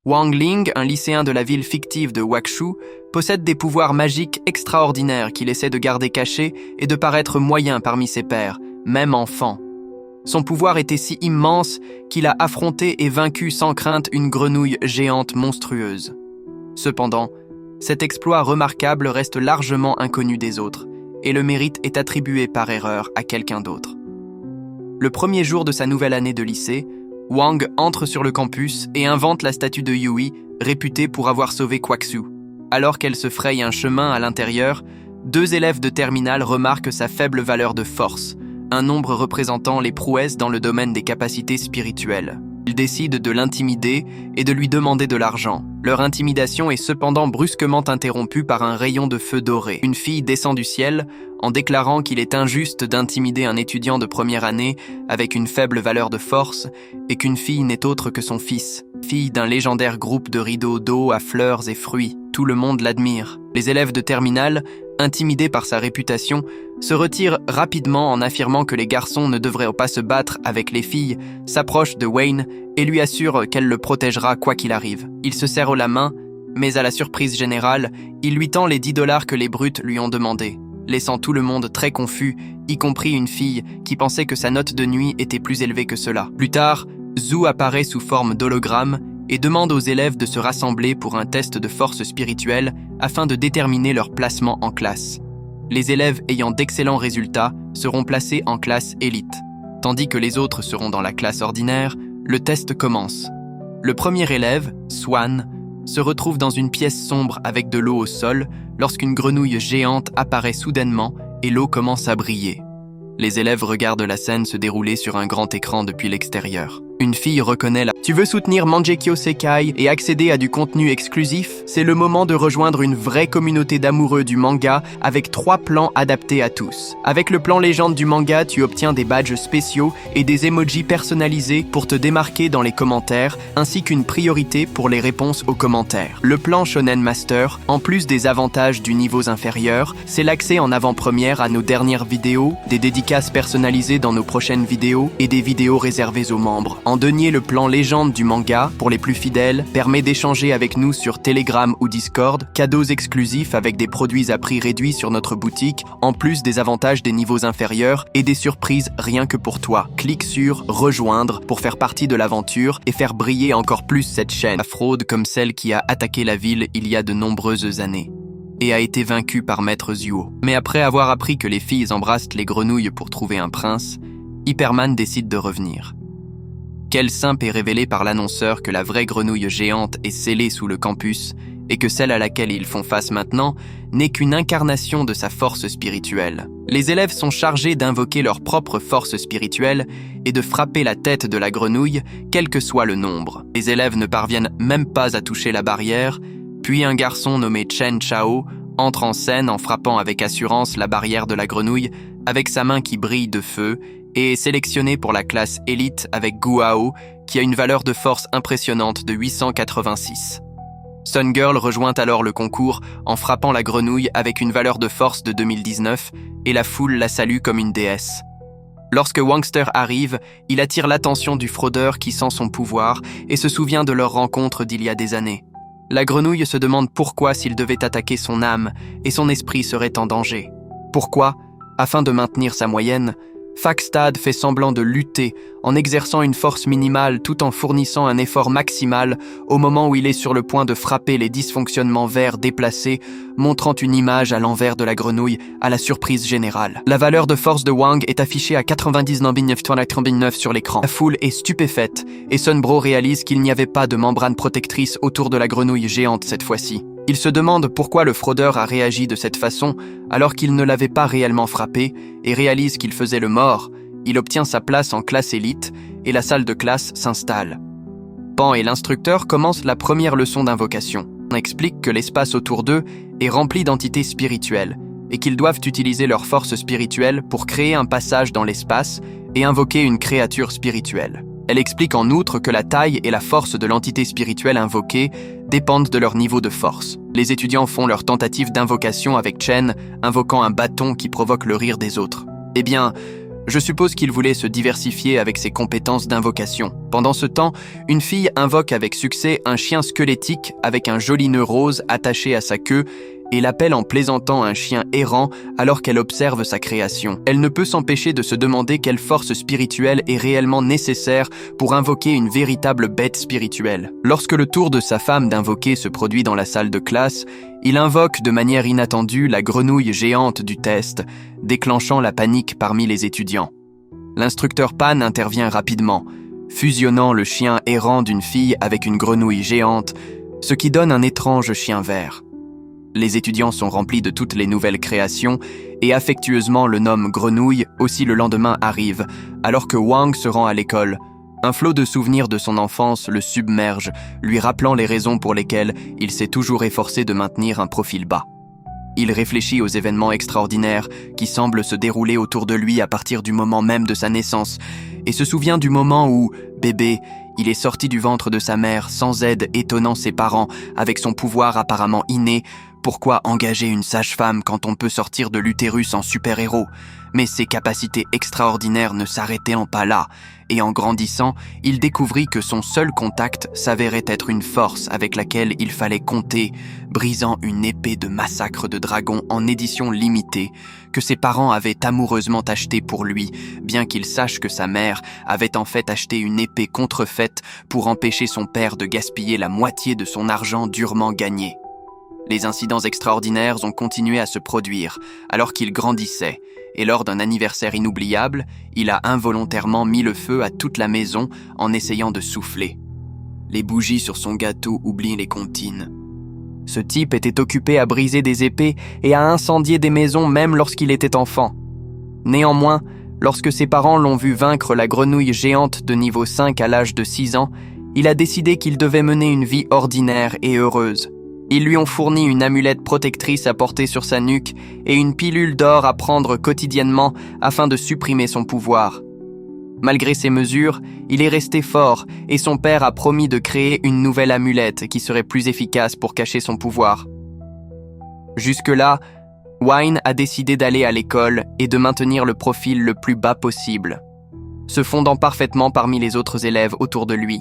Wang Ling, un lycéen de la ville fictive de Wakshu, possède des pouvoirs magiques extraordinaires qu'il essaie de garder cachés et de paraître moyen parmi ses pairs, même enfant. Son pouvoir était si immense qu'il a affronté et vaincu sans crainte une grenouille géante monstrueuse. Cependant, cet exploit remarquable reste largement inconnu des autres, et le mérite est attribué par erreur à quelqu'un d'autre. Le premier jour de sa nouvelle année de lycée, Wang entre sur le campus et invente la statue de Yui, réputée pour avoir sauvé Quaxu. Alors qu'elle se fraye un chemin à l'intérieur, 2 élèves de terminale remarquent sa faible valeur de force, un nombre représentant les prouesses dans le domaine des capacités spirituelles. Ils décident de l'intimider et de lui demander de l'argent. Leur intimidation est cependant brusquement interrompue par un rayon de feu doré. Une fille descend du ciel en déclarant qu'il est injuste d'intimider un étudiant de première année avec une faible valeur de force et qu'une fille n'est autre que son fils. Fille d'un légendaire groupe de rideaux d'eau à fleurs et fruits. Tout le monde l'admire. Les élèves de terminale, intimidés par sa réputation, se retirent rapidement en affirmant que les garçons ne devraient pas se battre avec les filles, s'approchent de Wayne et lui assurent qu'elle le protégera quoi qu'il arrive. Il se serre la main, mais à la surprise générale, il lui tend les $10 que les brutes lui ont demandés, laissant tout le monde très confus, y compris une fille qui pensait que sa note de nuit était plus élevée que cela. Plus tard, Zhu apparaît sous forme d'hologramme et demande aux élèves de se rassembler pour un test de force spirituelle afin de déterminer leur placement en classe. Les élèves ayant d'excellents résultats seront placés en classe élite, tandis que les autres seront dans la classe ordinaire. Le test commence. Le premier élève, Swan, se retrouve dans une pièce sombre avec de l'eau au sol lorsqu'une grenouille géante apparaît soudainement et l'eau commence à briller. Les élèves regardent la scène se dérouler sur un grand écran depuis l'extérieur. Une fille reconnaît la... Tu veux soutenir Mangekyo Sekai et accéder à du contenu exclusif? C'est le moment de rejoindre une vraie communauté d'amoureux du manga avec 3 plans adaptés à tous. Avec le plan légende du manga, tu obtiens des badges spéciaux et des emojis personnalisés pour te démarquer dans les commentaires, ainsi qu'une priorité pour les réponses aux commentaires. Le plan Shonen Master, en plus des avantages du niveau inférieur, c'est l'accès en avant-première à nos dernières vidéos, des dédicaces personnalisées dans nos prochaines vidéos et des vidéos réservées aux membres. En denier, le plan légende du manga, pour les plus fidèles, permet d'échanger avec nous sur Telegram ou Discord, cadeaux exclusifs avec des produits à prix réduit sur notre boutique, en plus des avantages des niveaux inférieurs et des surprises rien que pour toi. Clique sur « Rejoindre » pour faire partie de l'aventure et faire briller encore plus cette chaîne. La fraude comme celle qui a attaqué la ville il y a de nombreuses années et a été vaincue par Maître Zuo. Mais après avoir appris que les filles embrassent les grenouilles pour trouver un prince, Hyperman décide de revenir. Quel simp est révélé par l'annonceur que la vraie grenouille géante est scellée sous le campus et que celle à laquelle ils font face maintenant n'est qu'une incarnation de sa force spirituelle. Les élèves sont chargés d'invoquer leur propre force spirituelle et de frapper la tête de la grenouille, quel que soit le nombre. Les élèves ne parviennent même pas à toucher la barrière, puis un garçon nommé Chen Chao entre en scène en frappant avec assurance la barrière de la grenouille avec sa main qui brille de feu et est sélectionné pour la classe élite avec Guao, qui a une valeur de force impressionnante de 886. Sun Girl rejoint alors le concours en frappant la grenouille avec une valeur de force de 2019 et la foule la salue comme une déesse. Lorsque Wangster arrive, il attire l'attention du fraudeur qui sent son pouvoir et se souvient de leur rencontre d'il y a des années. La grenouille se demande pourquoi s'il devait attaquer son âme et son esprit serait en danger. Pourquoi, afin de maintenir sa moyenne, Fakstad fait semblant de lutter en exerçant une force minimale tout en fournissant un effort maximal au moment où il est sur le point de frapper les dysfonctionnements verts déplacés, montrant une image à l'envers de la grenouille à la surprise générale. La valeur de force de Wang est affichée à 99,99 sur l'écran. La foule est stupéfaite et Sunbro réalise qu'il n'y avait pas de membrane protectrice autour de la grenouille géante cette fois-ci. Il se demande pourquoi le fraudeur a réagi de cette façon alors qu'il ne l'avait pas réellement frappé et réalise qu'il faisait le mort. Il obtient sa place en classe élite et la salle de classe s'installe. Pan et l'instructeur commencent la première leçon d'invocation. On explique que l'espace autour d'eux est rempli d'entités spirituelles et qu'ils doivent utiliser leur force spirituelle pour créer un passage dans l'espace et invoquer une créature spirituelle. Elle explique en outre que la taille et la force de l'entité spirituelle invoquée dépendent de leur niveau de force. Les étudiants font leur tentative d'invocation avec Chen, invoquant un bâton qui provoque le rire des autres. Eh bien, Je suppose qu'il voulait se diversifier avec ses compétences d'invocation. Pendant ce temps, une fille invoque avec succès un chien squelettique avec un joli nœud rose attaché à sa queue et l'appelle en plaisantant un chien errant alors qu'elle observe sa création. Elle ne peut s'empêcher de se demander quelle force spirituelle est réellement nécessaire pour invoquer une véritable bête spirituelle. Lorsque le tour de sa femme d'invoquer se produit dans la salle de classe, il invoque de manière inattendue la grenouille géante du test, déclenchant la panique parmi les étudiants. L'instructeur Pan intervient rapidement, fusionnant le chien errant d'une fille avec une grenouille géante, ce qui donne un étrange chien vert. Les étudiants sont remplis de toutes les nouvelles créations et affectueusement le nomment Grenouille. Aussi le lendemain arrive, alors que Wang se rend à l'école. Un flot de souvenirs de son enfance le submerge, lui rappelant les raisons pour lesquelles il s'est toujours efforcé de maintenir un profil bas. Il réfléchit aux événements extraordinaires qui semblent se dérouler autour de lui à partir du moment même de sa naissance et se souvient du moment où, bébé, il est sorti du ventre de sa mère sans aide, étonnant ses parents avec son pouvoir apparemment inné. Pourquoi engager une sage-femme quand on peut sortir de l'utérus en super-héros? Mais ses capacités extraordinaires ne s'arrêtaient pas là, et en grandissant, il découvrit que son seul contact s'avérait être une force avec laquelle il fallait compter, brisant une épée de massacre de dragon en édition limitée, que ses parents avaient amoureusement achetée pour lui, bien qu'il sache que sa mère avait en fait acheté une épée contrefaite pour empêcher son père de gaspiller la moitié de son argent durement gagné. Les incidents extraordinaires ont continué à se produire alors qu'il grandissait, et lors d'un anniversaire inoubliable, il a involontairement mis le feu à toute la maison en essayant de souffler. Les bougies sur son gâteau oublient les comptines. Ce type était occupé à briser des épées et à incendier des maisons même lorsqu'il était enfant. Néanmoins, lorsque ses parents l'ont vu vaincre la grenouille géante de niveau 5 à l'âge de 6 ans, il a décidé qu'il devait mener une vie ordinaire et heureuse. Ils lui ont fourni une amulette protectrice à porter sur sa nuque et une pilule d'or à prendre quotidiennement afin de supprimer son pouvoir. Malgré ces mesures, il est resté fort et son père a promis de créer une nouvelle amulette qui serait plus efficace pour cacher son pouvoir. Jusque-là, Wayne a décidé d'aller à l'école et de maintenir le profil le plus bas possible, se fondant parfaitement parmi les autres élèves autour de lui.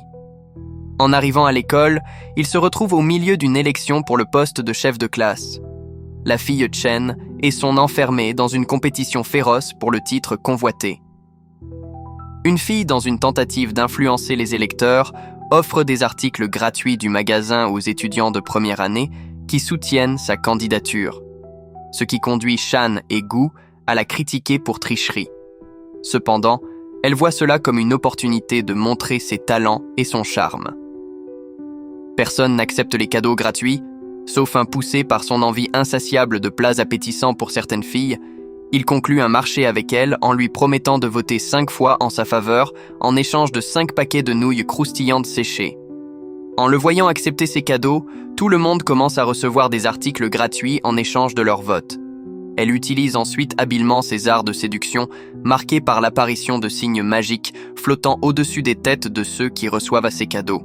En arrivant à l'école, il se retrouve au milieu d'une élection pour le poste de chef de classe. La fille Chen et son enfermée dans une compétition féroce pour le titre convoité. Une fille, dans une tentative d'influencer les électeurs, offre des articles gratuits du magasin aux étudiants de première année qui soutiennent sa candidature, ce qui conduit Shan et Gu à la critiquer pour tricherie. Cependant, elle voit cela comme une opportunité de montrer ses talents et son charme. Personne n'accepte les cadeaux gratuits, sauf un poussé par son envie insatiable de plats appétissants pour certaines filles. Il conclut un marché avec elle en lui promettant de voter 5 fois en sa faveur en échange de 5 paquets de nouilles croustillantes séchées. En le voyant accepter ces cadeaux, tout le monde commence à recevoir des articles gratuits en échange de leur vote. Elle utilise ensuite habilement ses arts de séduction, marqués par l'apparition de signes magiques flottant au-dessus des têtes de ceux qui reçoivent ses cadeaux.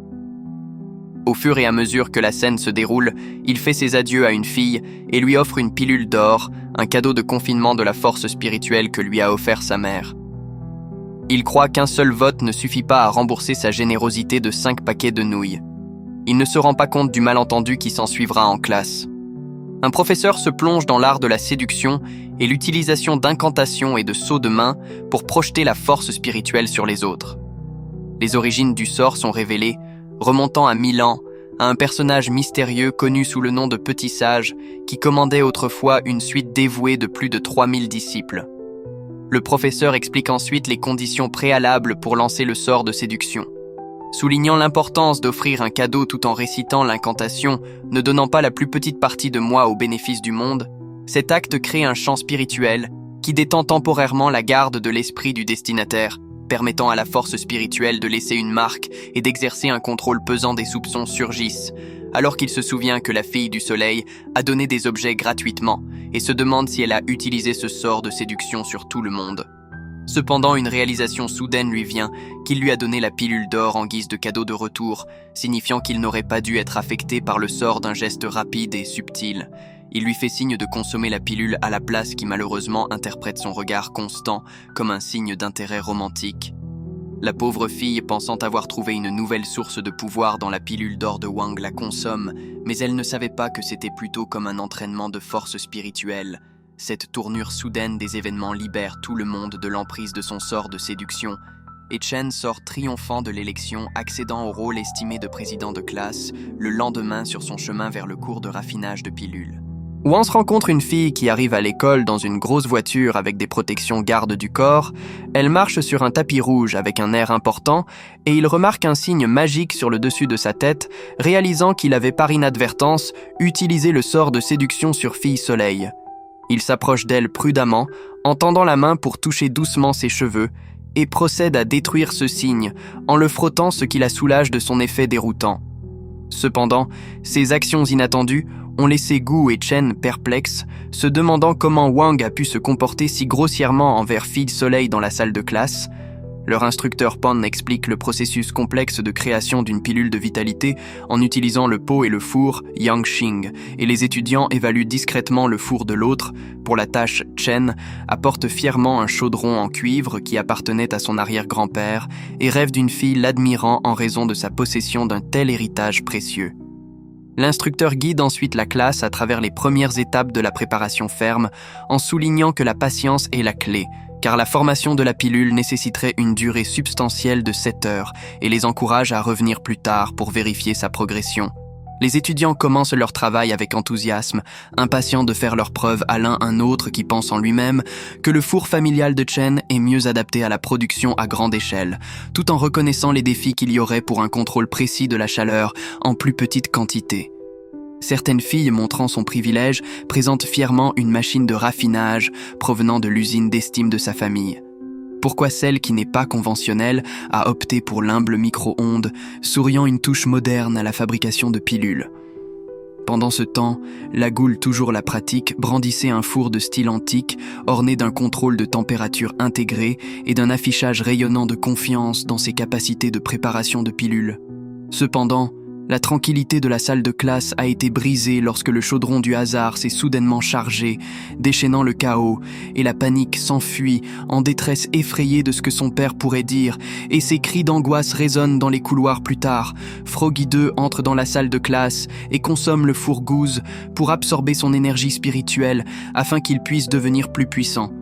Au fur et à mesure que la scène se déroule, il fait ses adieux à une fille et lui offre une pilule d'or, un cadeau de confinement de la force spirituelle que lui a offert sa mère. Il croit qu'un seul vote ne suffit pas à rembourser sa générosité de 5 paquets de nouilles. Il ne se rend pas compte du malentendu qui s'ensuivra en classe. Un professeur se plonge dans l'art de la séduction et l'utilisation d'incantations et de sauts de main pour projeter la force spirituelle sur les autres. Les origines du sort sont révélées, remontant à 1000 ans, à un personnage mystérieux connu sous le nom de Petit Sage qui commandait autrefois une suite dévouée de plus de 3000 disciples. Le professeur explique ensuite les conditions préalables pour lancer le sort de séduction. Soulignant l'importance d'offrir un cadeau tout en récitant l'incantation, ne donnant pas la plus petite partie de moi au bénéfice du monde, cet acte crée un champ spirituel qui détend temporairement la garde de l'esprit du destinataire, permettant à la force spirituelle de laisser une marque et d'exercer un contrôle pesant des soupçons surgissent, alors qu'il se souvient que la fille du soleil a donné des objets gratuitement et se demande si elle a utilisé ce sort de séduction sur tout le monde. Cependant, une réalisation soudaine lui vient qu'il lui a donné la pilule d'or en guise de cadeau de retour, signifiant qu'il n'aurait pas dû être affecté par le sort d'un geste rapide et subtil. Il lui fait signe de consommer la pilule à la place qui malheureusement interprète son regard constant comme un signe d'intérêt romantique. La pauvre fille, pensant avoir trouvé une nouvelle source de pouvoir dans la pilule d'or de Wang, la consomme, mais elle ne savait pas que c'était plutôt comme un entraînement de force spirituelle. Cette tournure soudaine des événements libère tout le monde de l'emprise de son sort de séduction, et Chen sort triomphant de l'élection, accédant au rôle estimé de président de classe, le lendemain sur son chemin vers le cours de raffinage de pilules. Wang rencontre une fille qui arrive à l'école dans une grosse voiture avec des protections garde du corps. Elle marche sur un tapis rouge avec un air important et il remarque un signe magique sur le dessus de sa tête, réalisant qu'il avait par inadvertance utilisé le sort de séduction sur Fille Soleil. Il s'approche d'elle prudemment, en tendant la main pour toucher doucement ses cheveux, et procède à détruire ce signe en le frottant, ce qui la soulage de son effet déroutant. Cependant, ces actions inattendues ont laissé Gu et Chen perplexes, se demandant comment Wang a pu se comporter si grossièrement envers Fille Soleil dans la salle de classe. Leur instructeur Pan explique le processus complexe de création d'une pilule de vitalité en utilisant le pot et le four Yangqing, et les étudiants évaluent discrètement le four de l'autre. Pour la tâche, Chen apporte fièrement un chaudron en cuivre qui appartenait à son arrière-grand-père et rêve d'une fille l'admirant en raison de sa possession d'un tel héritage précieux. L'instructeur guide ensuite la classe à travers les premières étapes de la préparation ferme en soulignant que la patience est la clé, car la formation de la pilule nécessiterait une durée substantielle de 7 heures et les encourage à revenir plus tard pour vérifier sa progression. Les étudiants commencent leur travail avec enthousiasme, impatients de faire leurs preuves à l'un un autre qui pense en lui-même que le four familial de Chen est mieux adapté à la production à grande échelle, tout en reconnaissant les défis qu'il y aurait pour un contrôle précis de la chaleur en plus petite quantité. Certaines filles, montrant son privilège, présentent fièrement une machine de raffinage provenant de l'usine d'estime de sa famille. Pourquoi celle qui n'est pas conventionnelle a opté pour l'humble micro-ondes, souriant une touche moderne à la fabrication de pilules? Pendant ce temps, la goule, toujours la pratique, brandissait un four de style antique, orné d'un contrôle de température intégré et d'un affichage rayonnant de confiance dans ses capacités de préparation de pilules. Cependant, la tranquillité de la salle de classe a été brisée lorsque le chaudron du hasard s'est soudainement chargé, déchaînant le chaos, et la panique s'enfuit en détresse effrayée de ce que son père pourrait dire, et ses cris d'angoisse résonnent dans les couloirs plus tard. Froggy 2 entre dans la salle de classe et consomme le four Goose pour absorber son énergie spirituelle afin qu'il puisse devenir plus puissant.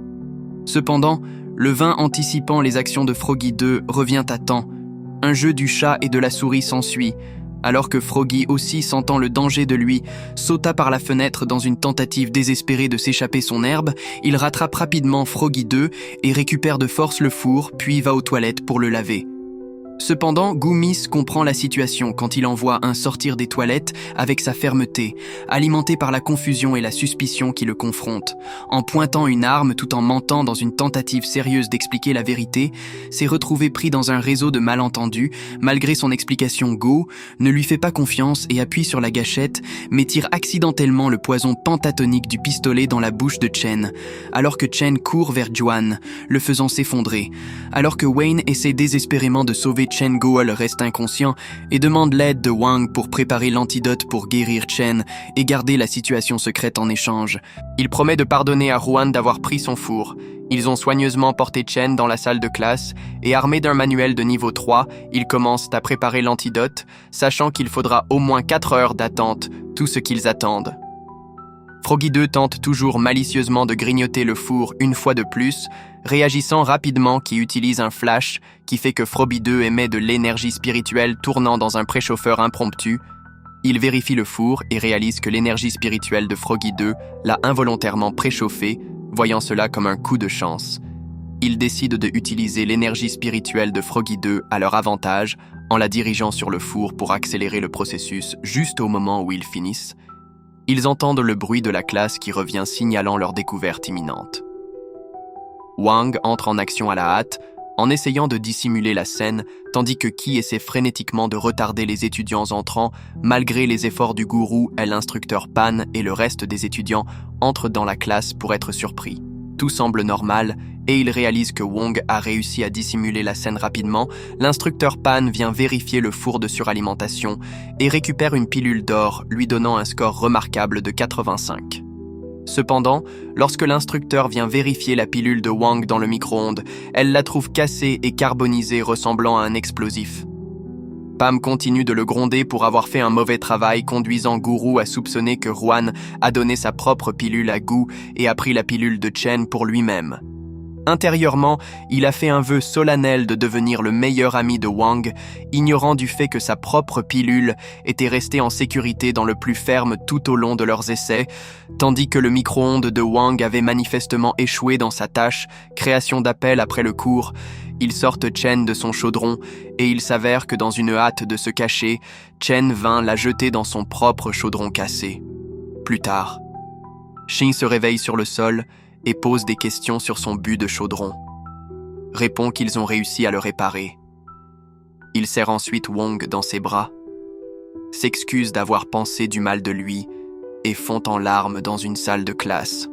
Cependant, le vin anticipant les actions de Froggy 2 revient à temps. Un jeu du chat et de la souris s'ensuit, alors que Froggy aussi, sentant le danger de lui, sauta par la fenêtre dans une tentative désespérée de s'échapper son herbe. Il rattrape rapidement Froggy 2 et récupère de force le four, puis va aux toilettes pour le laver. Cependant, Goumis comprend la situation quand il en voit un sortir des toilettes avec sa fermeté, alimenté par la confusion et la suspicion qui le confrontent. En pointant une arme tout en mentant dans une tentative sérieuse d'expliquer la vérité, s'est retrouvé pris dans un réseau de malentendus. Malgré son explication, Go ne lui fait pas confiance et appuie sur la gâchette, mais tire accidentellement le poison pentatonique du pistolet dans la bouche de Chen, alors que Chen court vers Juan, le faisant s'effondrer. Alors que Wayne essaie désespérément de sauver Chen, Goal reste inconscient et demande l'aide de Wang pour préparer l'antidote pour guérir Chen et garder la situation secrète en échange. Il promet de pardonner à Juan d'avoir pris son four. Ils ont soigneusement porté Chen dans la salle de classe et armés d'un manuel de niveau 3, ils commencent à préparer l'antidote, sachant qu'il faudra au moins 4 heures d'attente, tout ce qu'ils attendent. Froggy 2 tente toujours malicieusement de grignoter le four une fois de plus, réagissant rapidement qui utilise un flash qui fait que Froggy 2 émet de l'énergie spirituelle tournant dans un préchauffeur impromptu. Il vérifie le four et réalise que l'énergie spirituelle de Froggy 2 l'a involontairement préchauffé, voyant cela comme un coup de chance. Ils décident de utiliser l'énergie spirituelle de Froggy 2 à leur avantage en la dirigeant sur le four pour accélérer le processus juste au moment où ils finissent. Ils entendent le bruit de la classe qui revient signalant leur découverte imminente. Wang entre en action à la hâte, en essayant de dissimuler la scène, tandis que Qi essaie frénétiquement de retarder les étudiants entrants, malgré les efforts du gourou et l'instructeur Pan et le reste des étudiants entrent dans la classe pour être surpris. Tout semble normal et il réalise que Wong a réussi à dissimuler la scène rapidement, l'instructeur Pan vient vérifier le four de suralimentation et récupère une pilule d'or, lui donnant un score remarquable de 85. Cependant, lorsque l'instructeur vient vérifier la pilule de Wang dans le micro-ondes, elle la trouve cassée et carbonisée ressemblant à un explosif. Pam continue de le gronder pour avoir fait un mauvais travail, conduisant Guru à soupçonner que Ruan a donné sa propre pilule à Gu et a pris la pilule de Chen pour lui-même. Intérieurement, il a fait un vœu solennel de devenir le meilleur ami de Wang, ignorant du fait que sa propre pilule était restée en sécurité dans le plus ferme tout au long de leurs essais, tandis que le micro-ondes de Wang avait manifestement échoué dans sa tâche, création d'appel après le cours. Ils sortent Chen de son chaudron et il s'avère que dans une hâte de se cacher, Chen vint la jeter dans son propre chaudron cassé. Plus tard, Shin se réveille sur le sol et pose des questions sur son but de chaudron. Répond qu'ils ont réussi à le réparer. Il serre ensuite Wong dans ses bras, s'excuse d'avoir pensé du mal de lui et fond en larmes dans une salle de classe.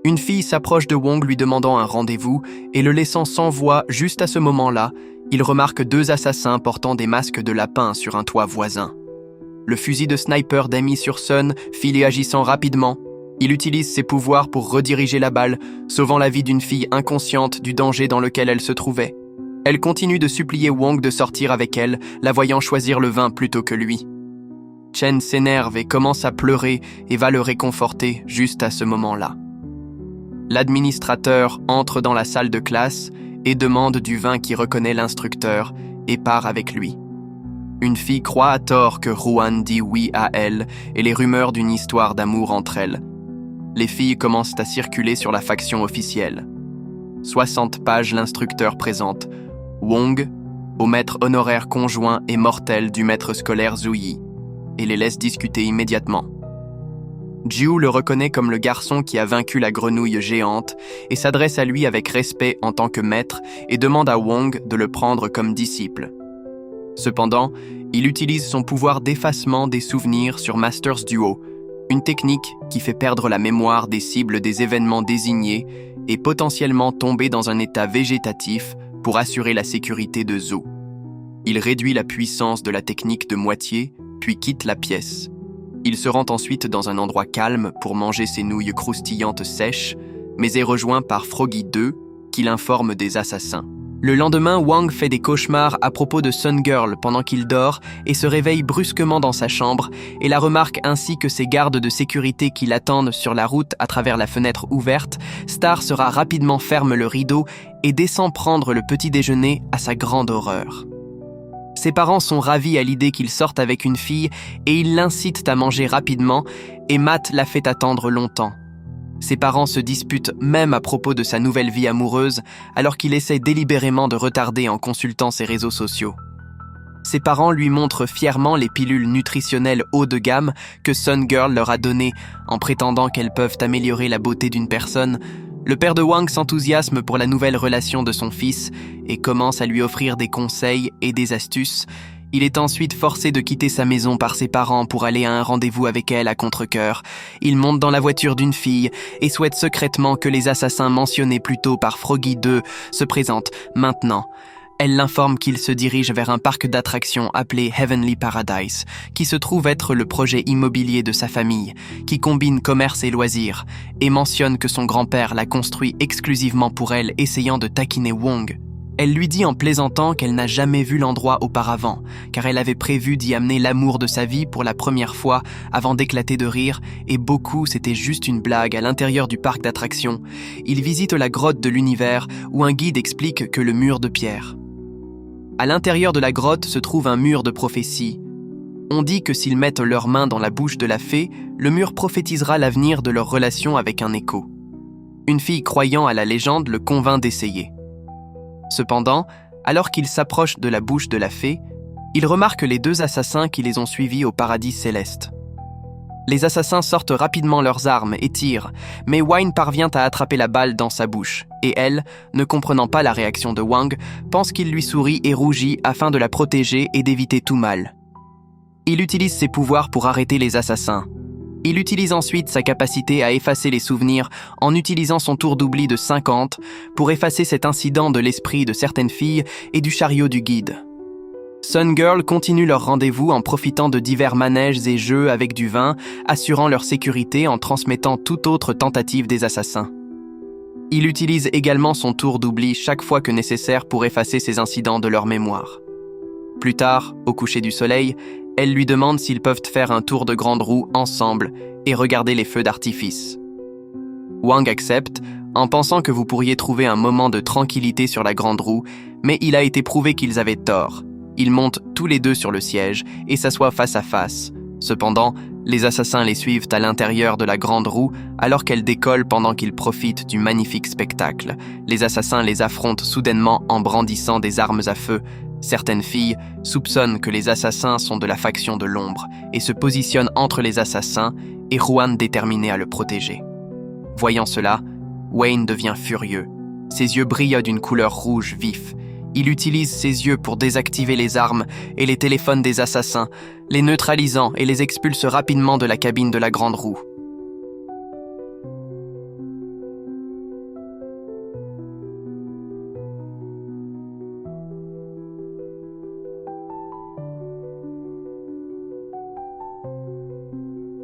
Une fille s'approche de Wong lui demandant un rendez-vous et le laissant sans voix juste à ce moment-là, il remarque 2 assassins portant des masques de lapin sur un toit voisin. Le fusil de sniper d'Amy sur Sun, Philly agissant rapidement, il utilise ses pouvoirs pour rediriger la balle, sauvant la vie d'une fille inconsciente du danger dans lequel elle se trouvait. Elle continue de supplier Wong de sortir avec elle, la voyant choisir le vin plutôt que lui. Chen s'énerve et commence à pleurer et va le réconforter juste à ce moment-là. L'administrateur entre dans la salle de classe et demande du vin qui reconnaît l'instructeur et part avec lui. Une fille croit à tort que Ruan dit oui à elle et les rumeurs d'une histoire d'amour entre elles. Les filles commencent à circuler sur la faction officielle. 60 pages l'instructeur présente Wong au maître honoraire conjoint et mortel du maître scolaire Zhu Yi et les laisse discuter immédiatement. Jiu le reconnaît comme le garçon qui a vaincu la grenouille géante et s'adresse à lui avec respect en tant que maître et demande à Wong de le prendre comme disciple. Cependant, il utilise son pouvoir d'effacement des souvenirs sur Masters Duo, une technique qui fait perdre la mémoire des cibles des événements désignés et potentiellement tomber dans un état végétatif pour assurer la sécurité de Zhou. Il réduit la puissance de la technique de moitié, puis quitte la pièce. Il se rend ensuite dans un endroit calme pour manger ses nouilles croustillantes sèches, mais est rejoint par Froggy 2, qui l'informe des assassins. Le lendemain, Wang fait des cauchemars à propos de Sun Girl pendant qu'il dort et se réveille brusquement dans sa chambre et la remarque ainsi que ses gardes de sécurité qui l'attendent sur la route à travers la fenêtre ouverte. Star sera rapidement ferme le rideau et descend prendre le petit déjeuner à sa grande horreur. Ses parents sont ravis à l'idée qu'il sorte avec une fille et ils l'incitent à manger rapidement et Matt la fait attendre longtemps. Ses parents se disputent même à propos de sa nouvelle vie amoureuse alors qu'il essaie délibérément de retarder en consultant ses réseaux sociaux. Ses parents lui montrent fièrement les pilules nutritionnelles haut de gamme que Sun Girl leur a données en prétendant qu'elles peuvent améliorer la beauté d'une personne. Le père de Wang s'enthousiasme pour la nouvelle relation de son fils et commence à lui offrir des conseils et des astuces. Il est ensuite forcé de quitter sa maison par ses parents pour aller à un rendez-vous avec elle à contre-cœur. Il monte dans la voiture d'une fille et souhaite secrètement que les assassins mentionnés plus tôt par Froggy 2 se présentent maintenant. Elle l'informe qu'il se dirige vers un parc d'attractions appelé Heavenly Paradise, qui se trouve être le projet immobilier de sa famille, qui combine commerce et loisirs, et mentionne que son grand-père l'a construit exclusivement pour elle, essayant de taquiner Wong. Elle lui dit en plaisantant qu'elle n'a jamais vu l'endroit auparavant, car elle avait prévu d'y amener l'amour de sa vie pour la première fois avant d'éclater de rire, et beaucoup c'était juste une blague à l'intérieur du parc d'attractions. Il visite la grotte de l'univers où un guide explique que le mur de pierre. À l'intérieur de la grotte se trouve un mur de prophétie. On dit que s'ils mettent leurs mains dans la bouche de la fée, le mur prophétisera l'avenir de leur relation avec un écho. Une fille croyant à la légende le convainc d'essayer. Cependant, alors qu'il s'approche de la bouche de la fée, il remarque les 2 assassins qui les ont suivis au paradis céleste. Les assassins sortent rapidement leurs armes et tirent, mais Wine parvient à attraper la balle dans sa bouche, et elle, ne comprenant pas la réaction de Wang, pense qu'il lui sourit et rougit afin de la protéger et d'éviter tout mal. Il utilise ses pouvoirs pour arrêter les assassins. Il utilise ensuite sa capacité à effacer les souvenirs en utilisant son tour d'oubli de 50 pour effacer cet incident de l'esprit de certaines filles et du chariot du guide. Sun Girl continue leur rendez-vous en profitant de divers manèges et jeux avec du vin, assurant leur sécurité en transmettant toute autre tentative des assassins. Il utilise également son tour d'oubli chaque fois que nécessaire pour effacer ces incidents de leur mémoire. Plus tard, au coucher du soleil, elle lui demande s'ils peuvent faire un tour de grande roue ensemble et regarder les feux d'artifice. Wang accepte, en pensant que vous pourriez trouver un moment de tranquillité sur la grande roue, mais il a été prouvé qu'ils avaient tort. Ils montent tous les deux sur le siège et s'assoient face à face. Cependant, les assassins les suivent à l'intérieur de la grande roue alors qu'elle décolle pendant qu'ils profitent du magnifique spectacle. Les assassins les affrontent soudainement en brandissant des armes à feu. Certaines filles soupçonnent que les assassins sont de la faction de l'ombre et se positionnent entre les assassins et Juan déterminé à le protéger. Voyant cela, Wayne devient furieux. Ses yeux brillent d'une couleur rouge vif. Il utilise ses yeux pour désactiver les armes et les téléphones des assassins, les neutralisant et les expulse rapidement de la cabine de la grande roue.